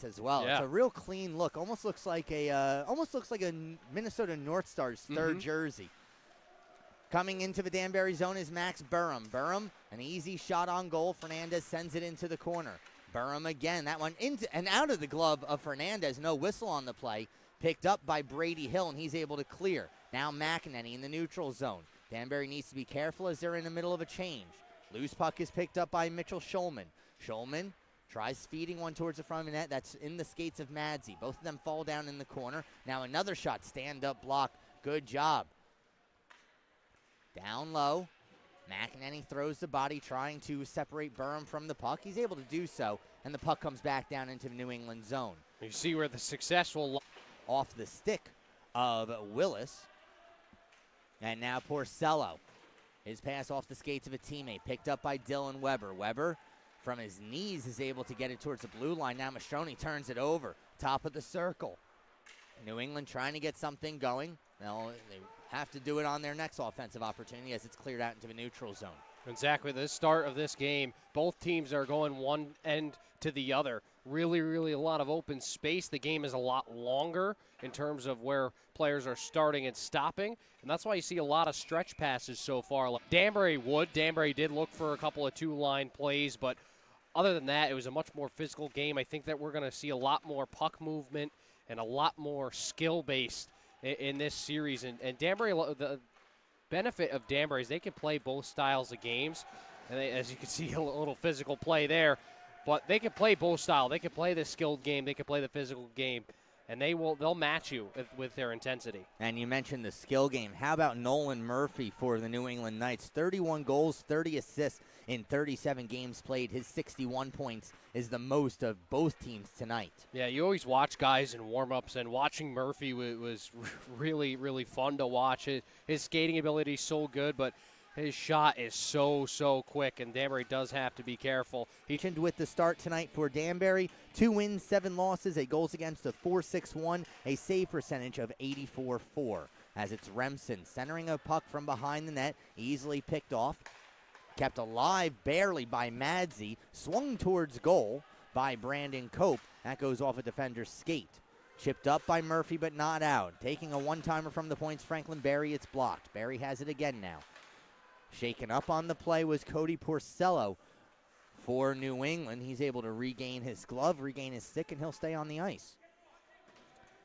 as well. Yeah. It's a real clean look. Almost looks like a Minnesota North Stars third jersey. Coming into the Danbury zone is Max Burham. Burham, an easy shot on goal. Fernandez sends it into the corner. Burham again, that one into and out of the glove of Fernandez. No whistle on the play. Picked up by Brady Hill, and he's able to clear. Now McEnany in the neutral zone. Danbury needs to be careful as they're in the middle of a change. Loose puck is picked up by Mitchell Schulman. Schulman tries feeding one towards the front of the net. That's in the skates of Madzi. Both of them fall down in the corner. Now another shot, stand-up block. Good job. Down low. McEnany throws the body, trying to separate Burham from the puck. He's able to do so, and the puck comes back down into the New England zone. You see where the successful off the stick of Willis. And now Porcello. His pass off the skates of a teammate, picked up by Dylan Weber. Weber, from his knees, is able to get it towards the blue line. Now Mastroni turns it over, top of the circle. New England trying to get something going. Well, they have to do it on their next offensive opportunity as it's cleared out into the neutral zone. Exactly. The start of this game, both teams are going one end to the other. Really, really a lot of open space. The game is a lot longer in terms of where players are starting and stopping, and that's why you see a lot of stretch passes so far. Danbury did look for a couple of two-line plays, but other than that, it was a much more physical game. I think that we're going to see a lot more puck movement and a lot more skill-based in this series. And Danbury, the benefit of Danbury is they can play both styles of games, and they, as you can see, a little physical play there. But they can play both styles. They can play the skilled game. They can play the physical game, and they'll match you with their intensity. And you mentioned the skill game. How about Nolan Murphy for the New England Knights? 31 goals, 30 assists in 37 games played. His 61 points is the most of both teams tonight. Yeah, you always watch guys in warm-ups, and watching Murphy was really, really fun to watch. His skating ability is so good, but his shot is so quick, and Danbury does have to be careful. He mentioned with the start tonight for Danbury, 2 wins, 7 losses, a goals against of 4.61, a save percentage of 84.4. As it's Remsen centering a puck from behind the net, easily picked off, kept alive barely by Madzi, swung towards goal by Brandon Cope. That goes off a defender's skate. Chipped up by Murphy, but not out. Taking a one-timer from the points, Franklin Berry, it's blocked. Berry has it again now. Shaken up on the play was Cody Porcello for New England. He's able to regain his glove, regain his stick, and he'll stay on the ice.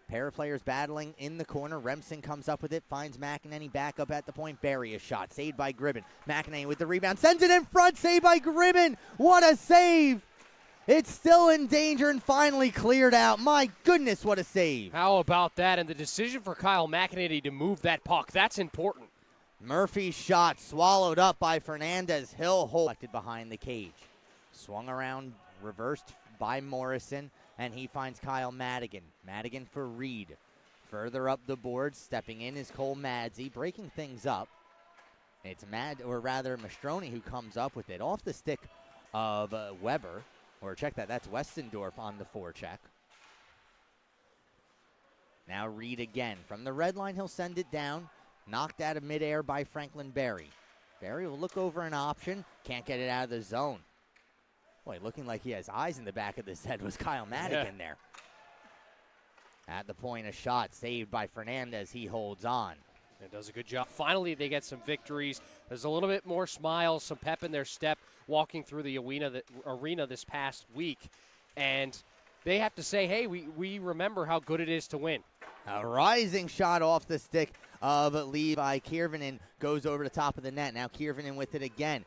Pair of players battling in the corner. Remsen comes up with it, finds McEnany back up at the point. Bury a shot, saved by Gribben. McEnany with the rebound, sends it in front, saved by Gribben. What a save! It's still in danger and finally cleared out. My goodness, what a save. How about that? And the decision for Kyle McEnany to move that puck, that's important. Murphy's shot swallowed up by Fernandez. Hill collected behind the cage. Swung around, reversed by Morrison, and he finds Kyle Madigan. Madigan for Reed. Further up the board, stepping in is Cole Madzi, breaking things up. It's Mastroni who comes up with it off the stick of Weber. Or check that, that's Westendorf on the forecheck. Now Reed again. From the red line, he'll send it down. Knocked out of midair by Franklin Berry. Berry will look over an option. Can't get it out of the zone. Boy, looking like he has eyes in the back of his head was Kyle Madigan there. At the point, a shot saved by Fernandez. He holds on. It does a good job. Finally, they get some victories. There's a little bit more smiles, some pep in their step walking through the arena this past week. And they have to say, hey, we remember how good it is to win. A rising shot off the stick of Levi Kiervinen goes over the top of the net. Now Kiervinen with it again.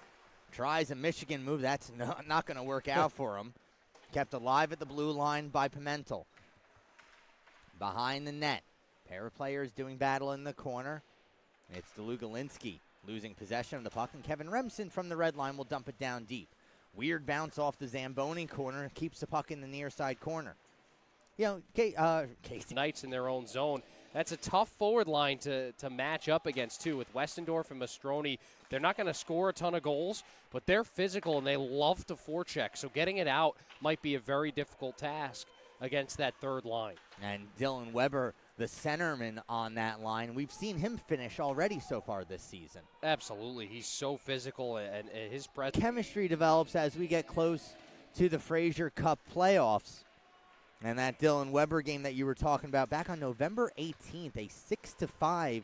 Tries a Michigan move. That's not going to work out for him. Kept alive at the blue line by Pimentel. Behind the net. Pair of players doing battle in the corner. It's DeLugalinski losing possession of the puck, and Kevin Remsen from the red line will dump it down deep. Weird bounce off the Zamboni corner. Keeps the puck in the near side corner. You know, Casey. Knights in their own zone. That's a tough forward line to match up against, too, with Westendorf and Mastroni. They're not going to score a ton of goals, but they're physical, and they love to forecheck. So getting it out might be a very difficult task against that third line. And Dylan Weber, the centerman on that line, we've seen him finish already so far this season. Absolutely. He's so physical, and his presence. Chemistry develops as we get close to the Frazier Cup playoffs. And that Dylan Weber game that you were talking about back on November 18th, a 6-5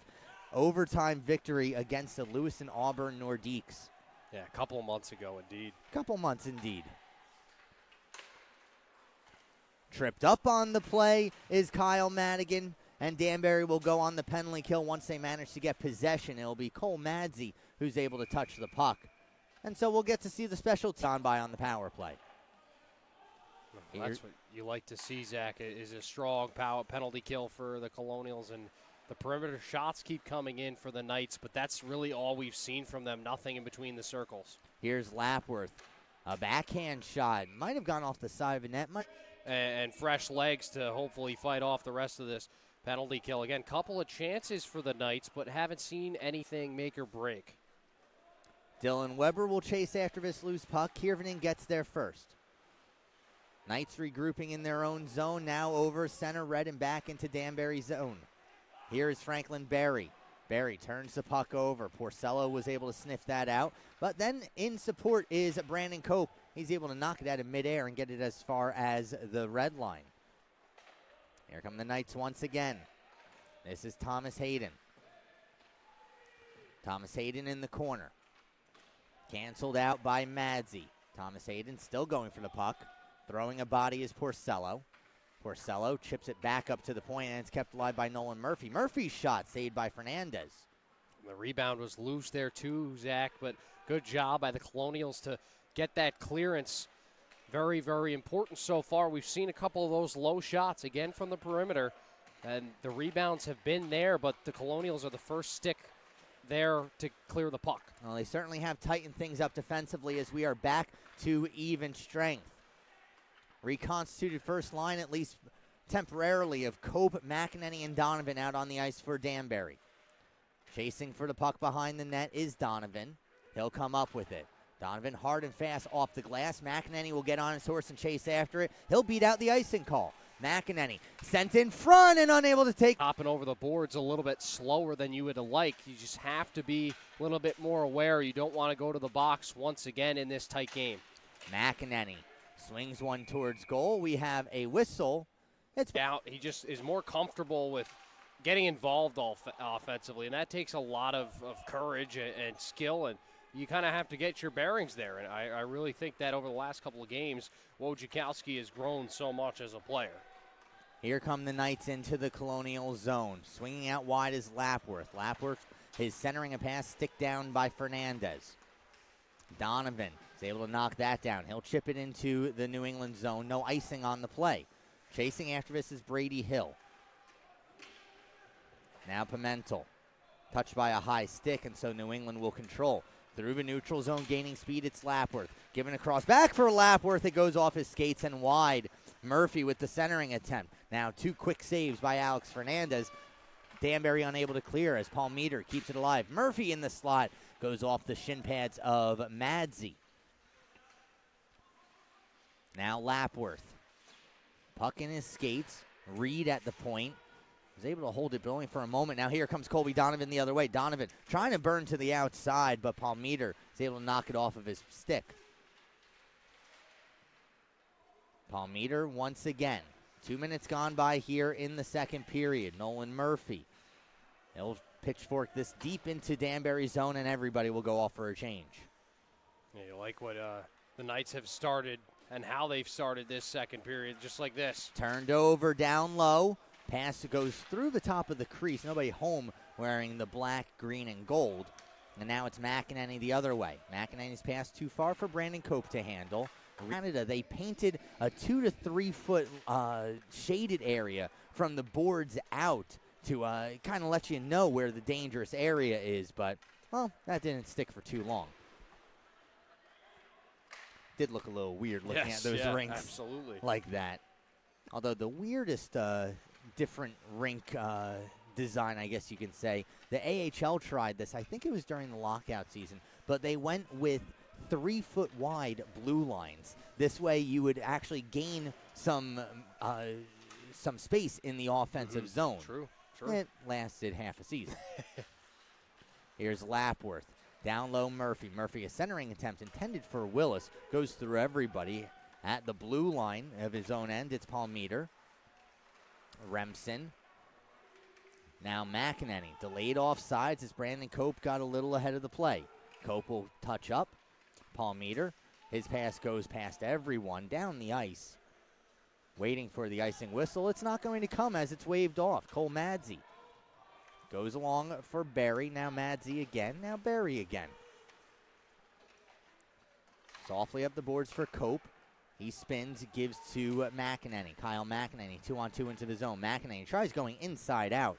overtime victory against the Lewis and Auburn Nordiques. Yeah, a couple of months ago, indeed. Couple months, indeed. Tripped up on the play is Kyle Madigan, and Danbury will go on the penalty kill once they manage to get possession. It'll be Cole Madsey who's able to touch the puck. And so we'll get to see the special on by on the power play. Well, that's what you like to see, Zach, is a strong penalty kill for the Colonials, and the perimeter shots keep coming in for the Knights, but that's really all we've seen from them, nothing in between the circles. Here's Lapworth, a backhand shot. Might have gone off the side of the net. And fresh legs to hopefully fight off the rest of this penalty kill. Again, couple of chances for the Knights, but haven't seen anything make or break. Dylan Weber will chase after this loose puck. Kiervinen gets there first. Knights regrouping in their own zone, now over center red and back into Danbury's zone. Here is Franklin Berry. Berry turns the puck over. Porcello was able to sniff that out. But then in support is Brandon Cope. He's able to knock it out of midair and get it as far as the red line. Here come the Knights once again. This is Thomas Hayden. Thomas Hayden in the corner. Canceled out by Madsey. Thomas Hayden still going for the puck. Throwing a body is Porcello. Porcello chips it back up to the point, and it's kept alive by Nolan Murphy. Murphy's shot saved by Fernandez. The rebound was loose there too, Zach, but good job by the Colonials to get that clearance. Very, very important so far. We've seen a couple of those low shots, again from the perimeter, and the rebounds have been there, but the Colonials are the first stick there to clear the puck. Well, they certainly have tightened things up defensively as we are back to even strength. Reconstituted first line, at least temporarily, of Cope, McEnany, and Donovan out on the ice for Danbury. Chasing for the puck behind the net is Donovan. He'll come up with it. Donovan hard and fast off the glass. McEnany will get on his horse and chase after it. He'll beat out the icing call. McEnany sent in front and unable to take. Hopping over the boards a little bit slower than you would like. You just have to be a little bit more aware. You don't want to go to the box once again in this tight game. McEnany swings one towards goal. We have a whistle. It's out. He just is more comfortable with getting involved offensively, and that takes a lot of courage and skill, and you kind of have to get your bearings there. And I really think that over the last couple of games, Wojciechowski has grown so much as a player. Here come the Knights into the Colonial zone. Swinging out wide is Lapworth. Lapworth is centering a pass, stick down by Fernandez. Donovan is able to knock that down. He'll chip it into the New England zone. No icing on the play. Chasing after this is Brady Hill. Now Pimentel. Touched by a high stick, and so New England will control. Through the neutral zone, gaining speed, it's Lapworth. Given across back for Lapworth. It goes off his skates and wide. Murphy with the centering attempt. Now two quick saves by Alex Fernandez. Danbury unable to clear as Paul Meter keeps it alive. Murphy in the slot. Goes off the shin pads of Madsey. Now Lapworth. Puck in his skates. Reed at the point. Was able to hold it, but only for a moment. Now here comes Colby Donovan the other way. Donovan trying to burn to the outside, but Paul Meter is able to knock it off of his stick. Paul Meter once again. 2 minutes gone by here in the second period. Nolan Murphy. He'll pitchfork this deep into Danbury's zone, and everybody will go off for a change. Yeah, you like what the Knights have started and how they've started this second period, just like this. Turned over down low. Pass goes through the top of the crease. Nobody home wearing the black, green, and gold. And now it's McEnany the other way. McEnany's pass too far for Brandon Cope to handle. Canada, they painted a 2 to 3 foot shaded area from the boards out to kind of let you know where the dangerous area is. But, well, that didn't stick for too long. Did look a little weird looking at those rinks absolutely. Like that. Although the weirdest different rink design, I guess you can say, the AHL tried this. I think it was during the lockout season, but they went with 3 foot wide blue lines. This way you would actually gain some space in the offensive zone. True. It lasted half a season. Here's Lapworth. Down low Murphy. Murphy, a centering attempt intended for Willis. Goes through everybody. At the blue line of his own end, it's Palmeter. Remsen. Now McEnany. Delayed offsides as Brandon Cope got a little ahead of the play. Cope will touch up. Palmeter. His pass goes past everyone down the ice. Waiting for the icing whistle. It's not going to come as it's waved off. Cole Madsey goes along for Barry. Now Madsey again. Now Barry again. Softly up the boards for Cope. He spins, gives to McEnany. Kyle McEnany, 2-on-2 into the zone. McEnany tries going inside out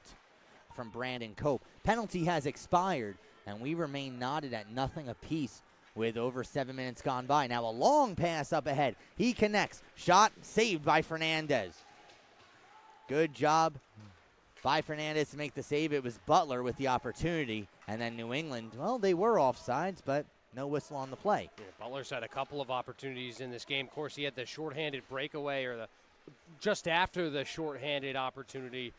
from Brandon Cope. Penalty has expired, and we remain knotted at nothing apiece with over 7 minutes gone by. Now a long pass up ahead. He connects. Shot saved by Fernandez. Good job by Fernandez to make the save. It was Butler with the opportunity. And then New England, well, they were offsides, but no whistle on the play. Yeah, Butler's had a couple of opportunities in this game. Of course, he had the shorthanded breakaway, or just after the shorthanded opportunity,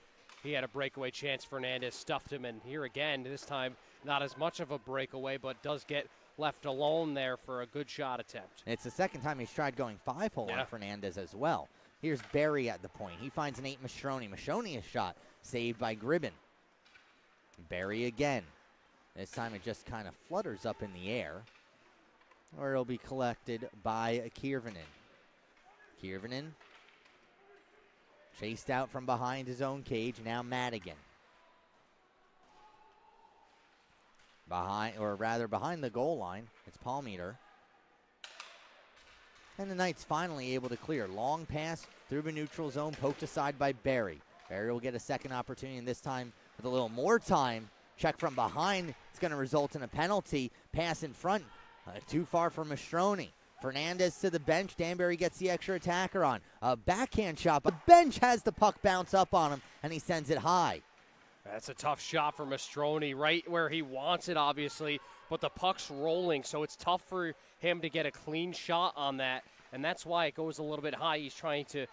he had a breakaway chance. Fernandez stuffed him, and here again, this time not as much of a breakaway, but does get left alone there for a good shot attempt. It's the second time he's tried going 5-hole on Fernandez as well. Here's Barry at the point. He finds Nate Mastroni. Mastroni, a shot saved by Gribben. Barry again. This time it just kind of flutters up in the air, or it'll be collected by Kiervanen. Kiervanen chased out from behind his own cage. Now Madigan. Behind the goal line, it's Palmeter. And the Knights finally able to clear. Long pass through the neutral zone, poked aside by Barry. Barry will get a second opportunity, and this time with a little more time. Check from behind. It's going to result in a penalty. Pass in front. Too far for Mastroni. Fernandez to the bench. Danbury gets the extra attacker on. A backhand shot, but the bench has the puck bounce up on him, and he sends it high. That's a tough shot for Mastroni, right where he wants it, obviously, but the puck's rolling, so it's tough for him to get a clean shot on that, and that's why it goes a little bit high. He's trying to,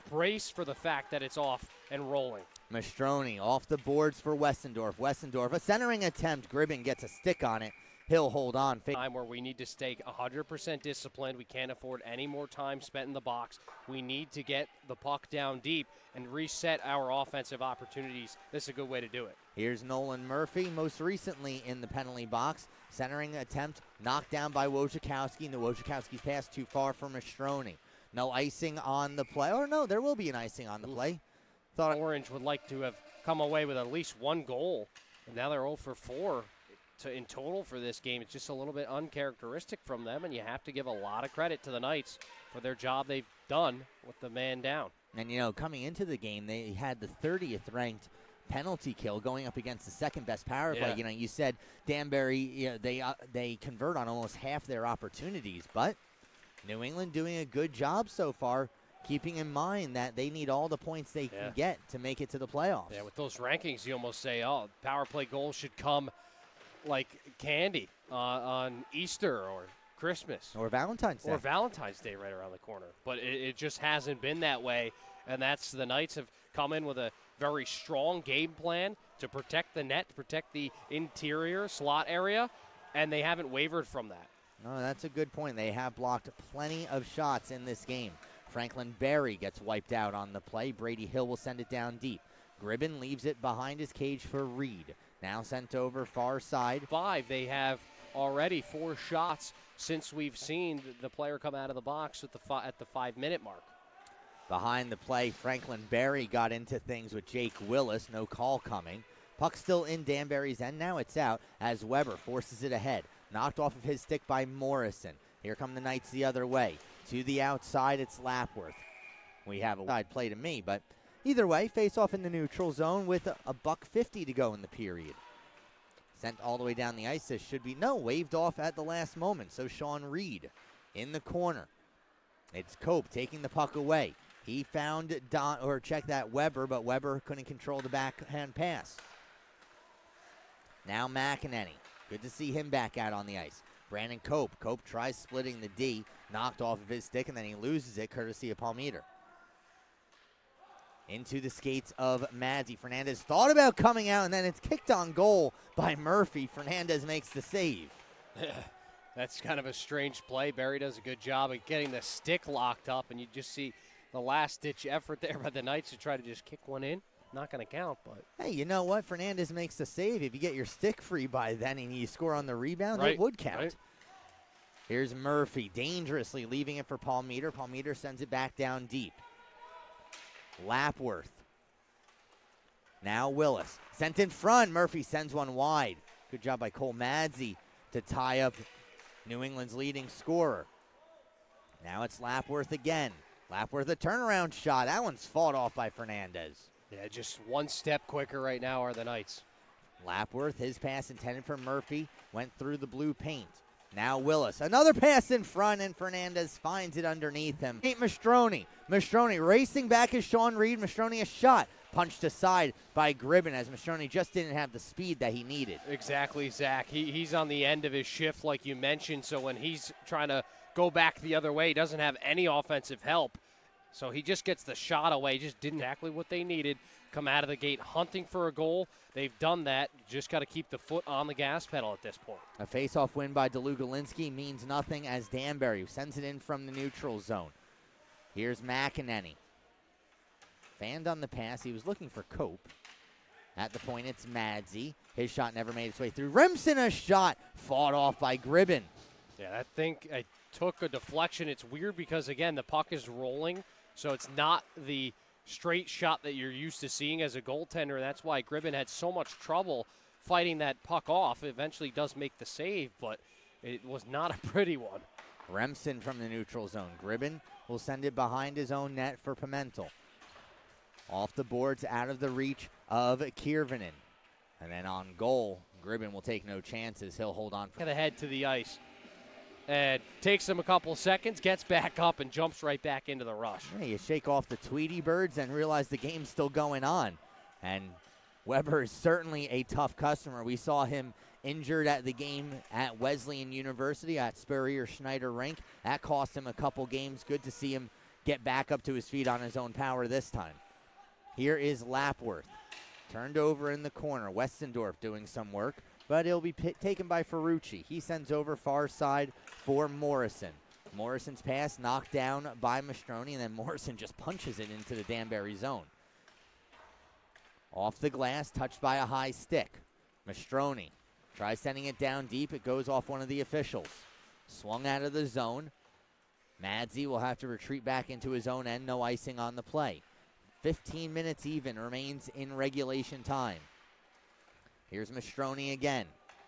brace for the fact that it's off and rolling. Mastroni off the boards for Westendorf. Westendorf, a centering attempt. Gribben gets a stick on it. He'll hold on. Time where we need to stay 100% disciplined. We can't afford any more time spent in the box. We need to get the puck down deep and reset our offensive opportunities. This is a good way to do it. Here's Nolan Murphy, most recently in the penalty box. Centering attempt knocked down by Wojciechowski, and the Wojciechowski's pass too far for Mastroni. No icing on the play. Or no, there will be an icing on the play. Thought Orange would like to have come away with at least one goal, and now they're 0 for 4. In total for this game. It's just a little bit uncharacteristic from them, and you have to give a lot of credit to the Knights for their job they've done with the man down. And, coming into the game, they had the 30th ranked penalty kill going up against the second best power play. You said Danbury, they convert on almost half their opportunities, but New England doing a good job so far, keeping in mind that they need all the points they can get to make it to the playoffs. Yeah, with those rankings, you almost say, power play goals should come like candy on Easter or Christmas. Or Valentine's Day. Or Valentine's Day right around the corner. But it just hasn't been that way, and that's the Knights have come in with a very strong game plan to protect the net, to protect the interior slot area, and they haven't wavered from that. No, that's a good point. They have blocked plenty of shots in this game. Franklin Barry gets wiped out on the play. Brady Hill will send it down deep. Gribben leaves it behind his cage for Reed. Now sent over far side. 5. They have already 4 shots since we've seen the player come out of the box at the 5-minute mark. Behind the play, Franklin Barry got into things with Jake Willis. No call coming. Puck still in Danbury's end. Now it's out as Weber forces it ahead. Knocked off of his stick by Morrison. Here come the Knights the other way. To the outside, it's Lapworth. We have a side play to me, but either way, face off in the neutral zone with a $1:50 to go in the period. Sent all the way down the ice. This should be, waved off at the last moment. So Sean Reed in the corner. It's Cope taking the puck away. He found Weber, but Weber couldn't control the backhand pass. Now McEnany. Good to see him back out on the ice. Brandon Cope. Cope tries splitting the D. Knocked off of his stick, and then he loses it courtesy of Palmeter. Into the skates of Madsey. Fernandez thought about coming out, and then it's kicked on goal by Murphy. Fernandez makes the save. That's kind of a strange play. Barry does a good job of getting the stick locked up, and you just see the last-ditch effort there by the Knights to try to just kick one in. Not going to count, but. Hey, you know what? Fernandez makes the save. If you get your stick free by then and you score on the rebound, Right, it would count. right. Here's Murphy, dangerously leaving it for Paul Meter. Paul Meter sends it back down deep. Lapworth. Now Willis. Sent in front. Murphy sends one wide. Good job by Cole Madzy to tie up New England's leading scorer. Now it's Lapworth again. Lapworth a turnaround shot. That one's fought off by Fernandez. Yeah, just one step quicker right now are the Knights. Lapworth, his pass intended for Murphy, went through the blue paint. Now Willis, another pass in front, and Fernandez finds it underneath him. Mastroni racing back as Sean Reed. Mastroni a shot, punched aside by Gribben as Mastroni just didn't have the speed that he needed. Exactly, Zach. He's on the end of his shift like you mentioned, so when he's trying to go back the other way, he doesn't have any offensive help. So he just gets the shot away, just didn't exactly what they needed. Come out of the gate hunting for a goal. They've done that. Just got to keep the foot on the gas pedal at this point. A face-off win by DeLugalinski means nothing as Danbury sends it in from the neutral zone. Here's McEnany. Fanned on the pass. He was looking for Cope. At the point, it's Madzy. His shot never made its way through. Remsen a shot. Fought off by Gribben. Yeah, I took a deflection. It's weird because, again, the puck is rolling, so it's not the straight shot that you're used to seeing as a goaltender. That's why Gribben had so much trouble fighting that puck off. Eventually does make the save, but it was not a pretty one. Remsen from the neutral zone. Gribben will send it behind his own net for Pimentel. Off the boards, out of the reach of Kiervanen. And then on goal, Gribben will take no chances. He'll hold on. Get ahead to the ice. And takes him a couple seconds, gets back up, and jumps right back into the rush. Yeah, you shake off the Tweety Birds and realize the game's still going on. And Weber is certainly a tough customer. We saw him injured at the game at Wesleyan University at Spurrier Schneider Rink. That cost him a couple games. Good to see him get back up to his feet on his own power this time. Here is Lapworth. Turned over in the corner. Westendorf doing some work, but it'll be taken by Ferrucci. He sends over far side for Morrison. Morrison's pass knocked down by Mastroni, and then Morrison just punches it into the Danbury zone. Off the glass, touched by a high stick. Mastroni tries sending it down deep. It goes off one of the officials. Swung out of the zone. Madzy will have to retreat back into his own end. No icing on the play. 15 minutes even remains in regulation time. Here's Mastroni again.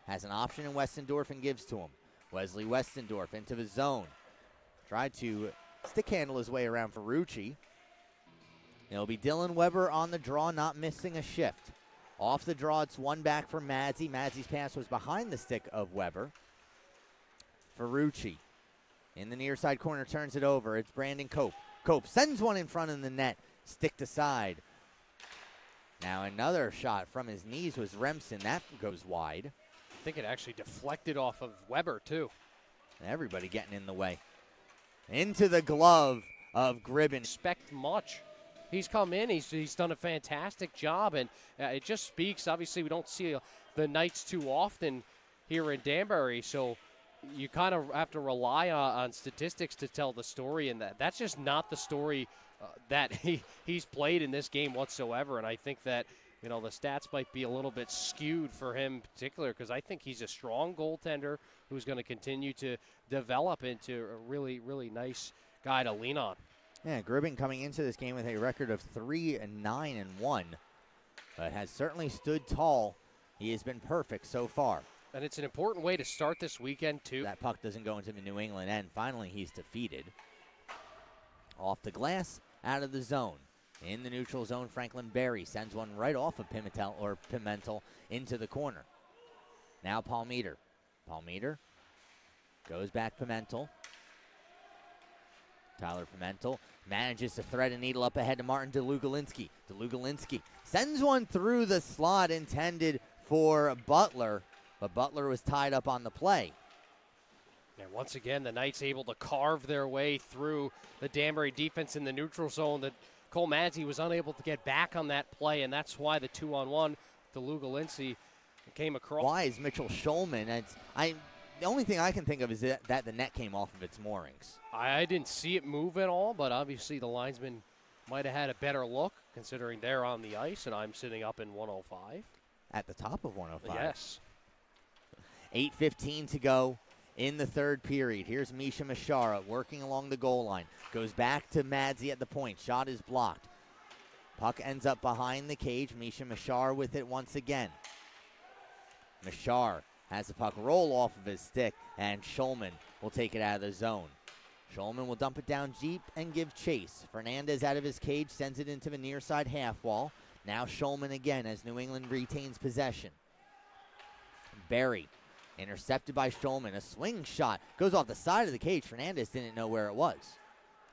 Has an option in Westendorf and gives to him. Wesley Westendorf into the zone. Tried to stick handle his way around Ferrucci. It'll be Dylan Weber on the draw, not missing a shift. Off the draw, it's one back for Madzy. Madzy's pass was behind the stick of Weber. Ferrucci in the near side corner turns it over. It's Brandon Cope. Cope sends one in front of the net. Sticked aside. Now another shot from his knees was Remsen. That goes wide. I think it actually deflected off of Weber, too. Everybody getting in the way. Into the glove of Gribben. Expect much. He's come in. He's done a fantastic job, and it just speaks. Obviously, we don't see the Knights too often here in Danbury, so you kind of have to rely on statistics to tell the story, and that's just not the story that he's played in this game whatsoever. And I think that, the stats might be a little bit skewed for him in particular, because I think he's a strong goaltender who's going to continue to develop into a really, really nice guy to lean on. Yeah, Gribben coming into this game with a record of 3-9-1, but has certainly stood tall. He has been perfect so far. And it's an important way to start this weekend, too. That puck doesn't go into the New England end. Finally, he's defeated. Off the glass, out of the zone. In the neutral zone, Franklin Berry sends one right off of Pimentel into the corner. Now Paul Meter. Paul Meter goes back Pimentel. Tyler Pimentel manages to thread a needle up ahead to Martin DeLugalinski. DeLugalinski sends one through the slot intended for Butler, but Butler was tied up on the play. And once again, the Knights able to carve their way through the Danbury defense in the neutral zone. That Cole Madzy was unable to get back on that play, and that's why the 2-on-1 DeLugalinski came across. Why is Mitchell Schulman? The only thing I can think of is that the net came off of its moorings. I didn't see it move at all, but obviously the linesman might have had a better look considering they're on the ice and I'm sitting up in 105. At the top of 105. Yes. 8:15 to go in the third period. Here's Misha Mashara working along the goal line. Goes back to Madzi at the point. Shot is blocked. Puck ends up behind the cage. Misha Mashar with it once again. Mashar has the puck roll off of his stick, and Schulman will take it out of the zone. Schulman will dump it down deep and give chase. Fernandez out of his cage sends it into the near side half wall. Now Schulman again as New England retains possession. Barry intercepted by Schulman. A swing shot goes off the side of the cage. Fernandez didn't know where it was.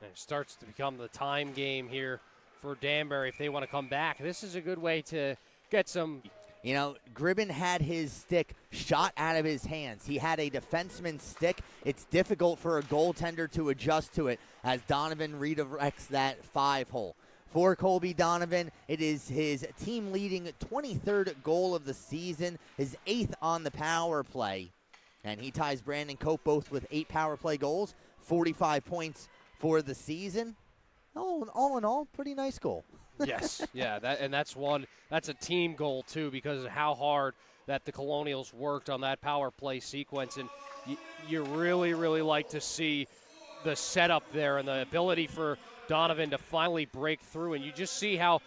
And it starts to become the time game here for Danbury if they want to come back. This is a good way to get some. You know, Gribben had his stick shot out of his hands. He had a defenseman's stick. It's difficult for a goaltender to adjust to it as Donovan redirects that 5-hole. For Colby Donovan, it is his team-leading 23rd goal of the season, his 8th on the power play. And he ties Brandon Cope both with 8 power play goals, 45 points for the season. All in all, pretty nice goal. Yes, yeah, that's a team goal too because of how hard that the Colonials worked on that power play sequence, and you really, really like to see the setup there and the ability for Donovan to finally break through, and you just see how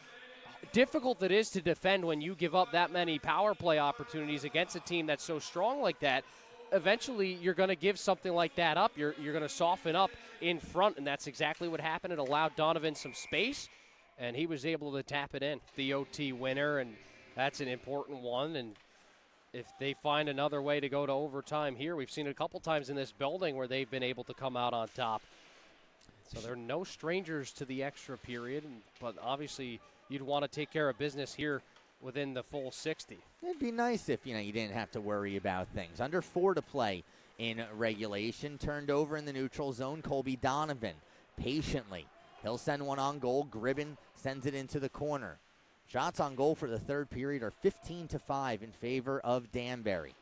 difficult it is to defend when you give up that many power play opportunities against a team that's so strong like that. Eventually, you're going to give something like that up. You're going to soften up in front, and that's exactly what happened. It allowed Donovan some space, and he was able to tap it in. The OT winner, and that's an important one. And if they find another way to go to overtime here, we've seen it a couple times in this building where they've been able to come out on top. So they're no strangers to the extra period, but obviously you'd want to take care of business here within the full 60. It'd be nice if, you didn't have to worry about things. Under 4 to play in regulation. Turned over in the neutral zone. Colby Donovan patiently. He'll send one on goal. Gribben sends it into the corner. Shots on goal for the third period are 15-5 in favor of Danbury.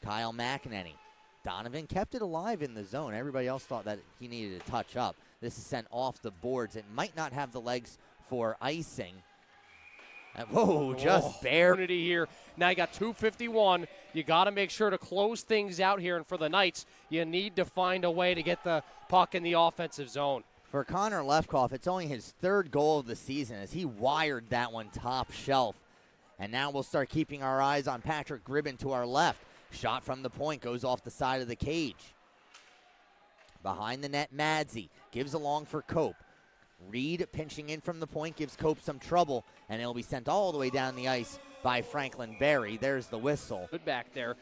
Kyle McEnany. Donovan kept it alive in the zone. Everybody else thought that he needed to touch up. This is sent off the boards. It might not have the legs for icing. Just barely here. Now you got 2:51. You got to make sure to close things out here, and for the Knights, you need to find a way to get the puck in the offensive zone. For Connor Lefkoff, it's only his 3rd goal of the season as he wired that one top shelf. And now we'll start keeping our eyes on Patrick Gribben to our left. Shot from the point goes off the side of the cage. Behind the net, Madzi gives along for Cope. Reed pinching in from the point gives Cope some trouble, and it'll be sent all the way down the ice by Franklin Barry. There's the whistle. Good back there,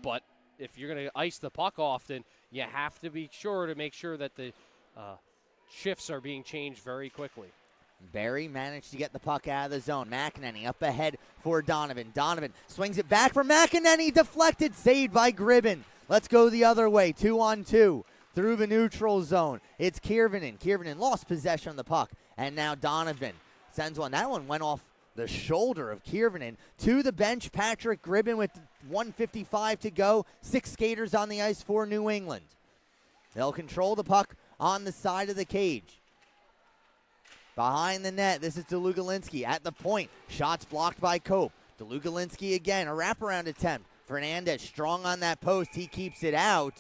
but if you're going to ice the puck often, you have to be sure to make sure that the shifts are being changed very quickly. Barry managed to get the puck out of the zone. McEnany up ahead for Donovan. Donovan swings it back for McEnany. Deflected, saved by Gribben. Let's go the other way. 2-on-2 through the neutral zone. It's Kiervanen. Kiervanen lost possession of the puck. And now Donovan sends one. That one went off the shoulder of Kiervanen. To the bench, Patrick Gribben with 1:55 to go. 6 skaters on the ice for New England. They'll control the puck on the side of the cage. Behind the net, this is Delugalinski at the point. Shots blocked by Cope. Delugalinski again, a wraparound attempt. Fernandez strong on that post. He keeps it out.